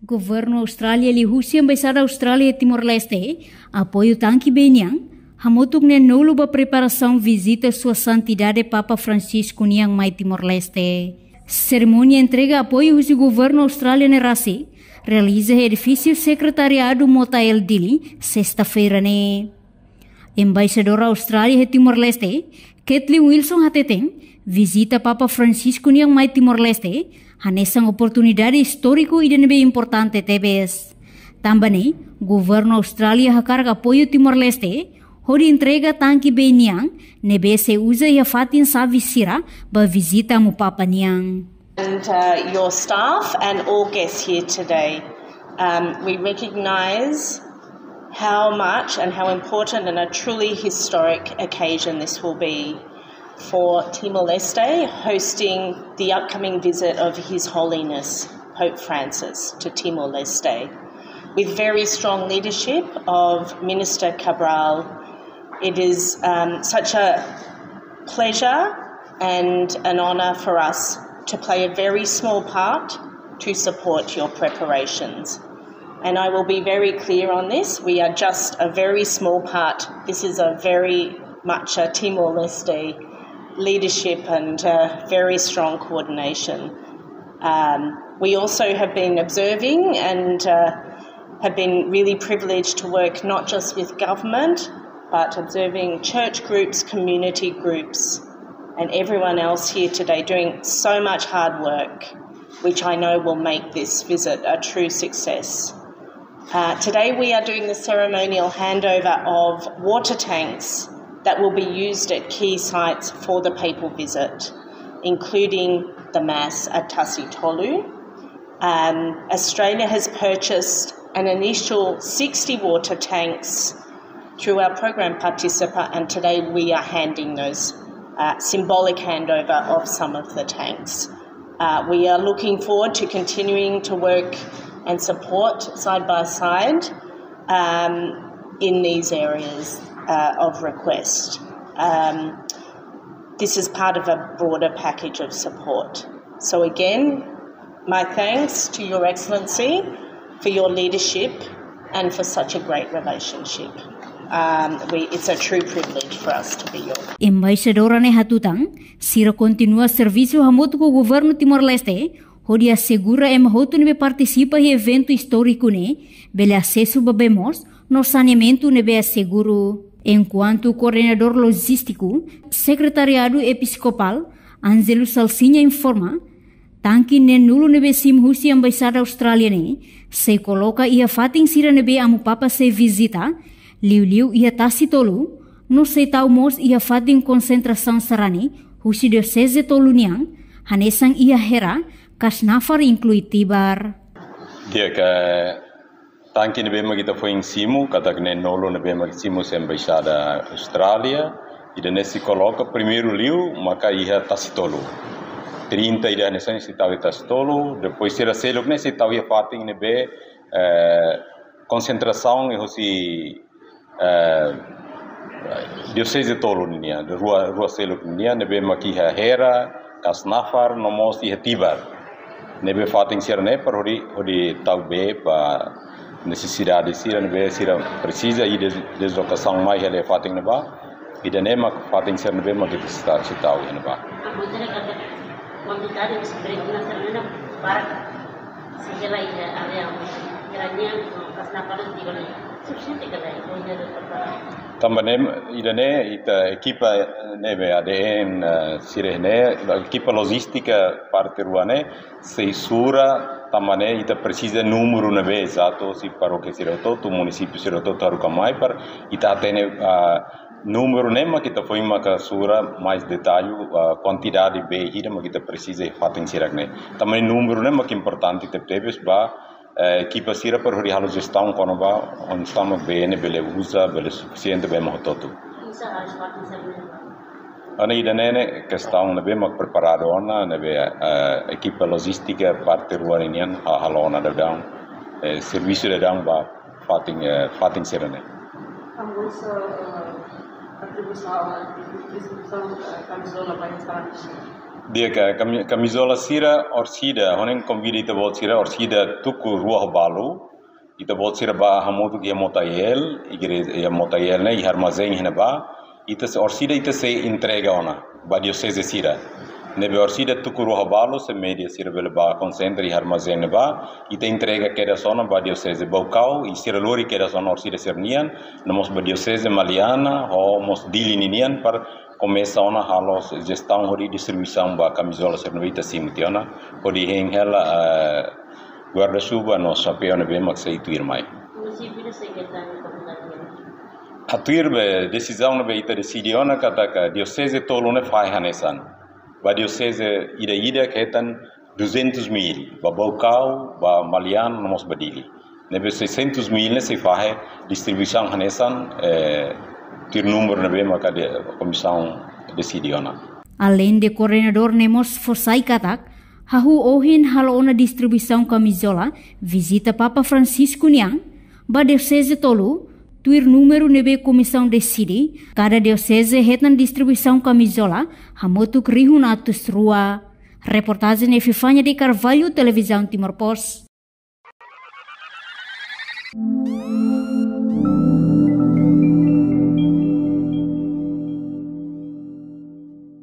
Governu Australia li Rusia Embaixada Austrália Timor-Leste, Apoiu Tanke hamotuk ne nulu ba preparação visita sua Santidade Papa Francisco niang mai Timor-Leste. Cerimônia entrega apoio do Governo Australia ne Rasi, realiza edifício Secretariado Motael Dili, sexta-feira ne. Embaixadora Austrália Timor-Leste, Kathleen Wilson Hateten, visita Papa Francisco niang mai Timor-Leste, hanesang oportunidade histórico e de importante tebes. Também, Governo Australia hakarga apoio Timor-Leste, hori entrega tanki niang, nebe se usa e fatin sa visira ba visita mu Papa niang. And your staff and all guests here today, we recognise how much and how important and a truly historic occasion this will be for Timor-Leste, hosting the upcoming visit of His Holiness Pope Francis to Timor-Leste. With very strong leadership of Minister Cabral, it is such a pleasure and an honour for us to play a very small part to support your preparations. And I will be very clear on this, we are just a very small part. This is a very much a Timor-Leste leadership and very strong coordination. We also have been observing and have been really privileged to work not just with government, but observing church groups, community groups, and everyone else here today doing so much hard work, which I know will make this visit a true success. Today we are doing the ceremonial handover of water tanks that will be used at key sites for the papal visit, including the Mass at Tasitolu. Australia has purchased an initial 60 water tanks through our program Participa, and today we are handing those symbolic handover of some of the tanks. We are looking forward to continuing to work and support side by side in these areas of request. This is part of a broader package of support. So again, my thanks to Your Excellency for your leadership and for such a great relationship. It's a true privilege for us to be yours. Embaixadora ne hatutang, sira continua serviço hamoto com o Governo Timor-Leste, onde assegura hotu nebe participa em evento histórico ne, bele acesso babemos, no saneamento nebe asseguro. Enquanto coordenador logístico, secretariado episcopal, Angelo Salsinha informa, tanki ne nulo nebe sim husi embaixada Austrália ne, se coloca ia fatin sira nebe amu Papa se visita, liu ia Tasitolu, no se tau mos ia fatin concentração sarani, husi diocese toluniang, hanesang ia hera, kasnafar inclui tibar. Dia que tanki nebe kita foi em cima, kata que nolo nebe cima se embaixada Austrália, e nesse coloca primeiro liu, maka ia Tasitolu. 30 ida nessa se tau Tasitolu, depois será selo que nesse tau ia fatin nebe concentração e hosi diocese tolunia, de rua selo nia nebe makiha hera, kasnafar nomos ia tibar. Nebe fatin sirane per hori tau be pa necessidade sira nebe sira precisa e deslocação mais ele fatin neba e de nema fatin sira nebe ma que está citau neba. Também idane ita equipa nebe ADN sirene equipa logística parte ruane seisura também ita precisa número nebe exato si paroquia siroto tu município siroto tarukamai par ita tene número nema kita foi maka sura mais detalhe quantidade be hida ma kita precisa fatin siragne também número nema que importante tebes ba equipa sira per hori halo gestão quando ba on stamo bene bele usa bele suficiente be mototu ana idane questão nebe mak preparado ona nebe equipa logística parte ruanian halona da down serviço da down ba fatin sirane atribuição camisola para restaurantes. Dia camisola sira orsida, honen convida ita bot sira orsida tuku ruah balu, ita bot sira ba hamutu kia motayel, igreja motayel ne armazém hena ba, ita orsida ita se entrega ona, ba diocese sira. Nebe orsida tuku ruah balu se media sira bele ba concentra e armazém ba, ita entrega queda sona ba diocese baucau e sira lori queda sona orsida sernian, namos ba diocese maliana ou mos dilininian para começa a halos gestão de distribuição ba camisola servita simtiona pode heng hela guarda-chuva no chapéu ne bem max itu irmai a tuirbe decisão ne beita decidiona kata diocese tolo ne fai hanesan ba diocese ida ketan 200.000 ba baucau ba malian nos badili nebe 600.000 ne se fai distribuição hanesan ter número na bema que a comissão decidiona. Além de coordenador nemos forsai katak, hahu ohin halona distribuição camisola, visita Papa Francisco Niang, ba diocese tolu, tuir número nebe comissão decidi, cada diocese hetan distribuição camisola, hamotuk rihun atus rua. Reportagem ne Fifanya de Carvalho, televisão Timor Post.